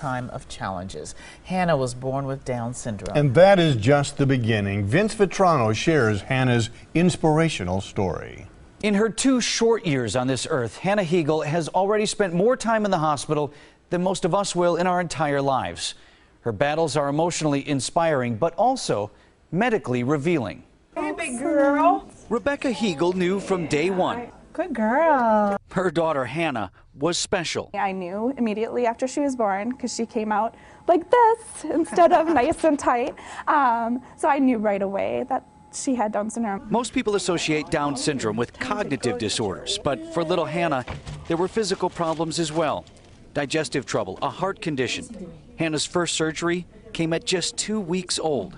lifetime of challenges. Hannah was born with Down syndrome. And that is just the beginning. Vince Vitrano shares Hannah's inspirational story. In her 2 short years on this earth, Hannah Hegel has already spent more time in the hospital than most of us will in our entire lives. Her battles are emotionally inspiring, but also medically revealing. Hey, big girl. Rebecca Hegel knew from day one. Good girl. Her daughter Hannah was special. I knew immediately after she was born because she came out like this instead of nice and tight. So I knew right away that she had Down syndrome. Most people associate Down syndrome with cognitive disorders, but for little Hannah, there were physical problems as well. Digestive trouble, a heart condition. Hannah's first surgery came at just 2 weeks old.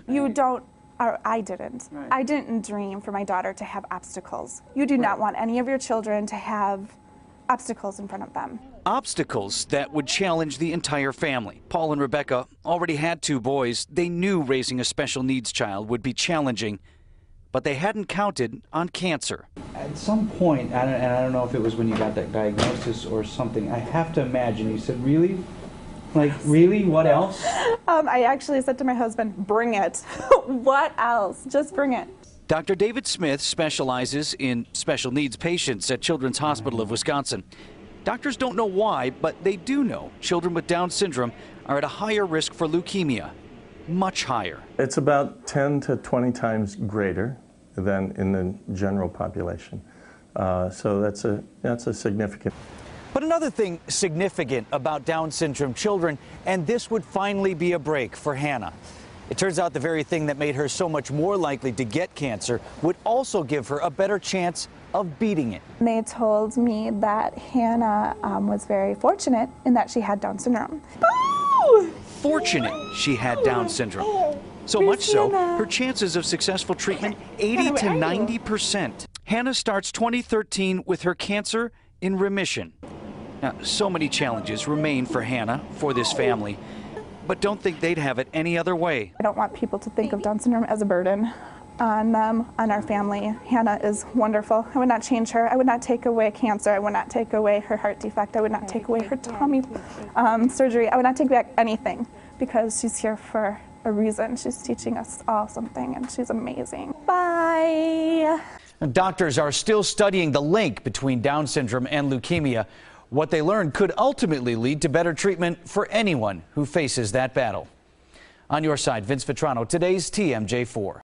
I didn't. I didn't dream for my daughter to have obstacles. You do not want any of your children to have obstacles in front of them. Obstacles that would challenge the entire family. Paul and Rebecca already had 2 boys. They knew raising a special needs child would be challenging, but they hadn't counted on cancer. At some point, and I don't know if it was when you got that diagnosis or something, I have to imagine you said, really? Like, really? What else? I actually said to my husband, bring it. What else? Just bring it. Dr. David Smith specializes in special needs patients at Children's Hospital of Wisconsin. Doctors don't know why, but they do know children with Down syndrome are at a higher risk for leukemia, much higher. It's about 10 to 20 times greater than in the general population. So that's a significant. But another thing significant about Down syndrome children, and this would finally be a break for Hannah. It turns out the very thing that made her so much more likely to get cancer would also give her a better chance of beating it. They told me that Hannah was very fortunate in that she had Down syndrome. Oh! Fortunate she had Down syndrome. So much so, her chances of successful treatment, 80 to 90%. Hannah starts 2013 with her cancer in remission. Now, so many challenges remain for Hannah, for this family, but don't think they'd have it any other way. I don't want people to think of Down syndrome as a burden on them, on our family. Hannah is wonderful. I would not change her. I would not take away cancer. I would not take away her heart defect. I would not take away her tummy surgery. I would not take back anything because she's here for a reason. She's teaching us all something, and she's amazing. Bye. Doctors are still studying the link between Down syndrome and leukemia. What they learned could ultimately lead to better treatment for anyone who faces that battle. On your side, Vince Vitrano, today's TMJ4.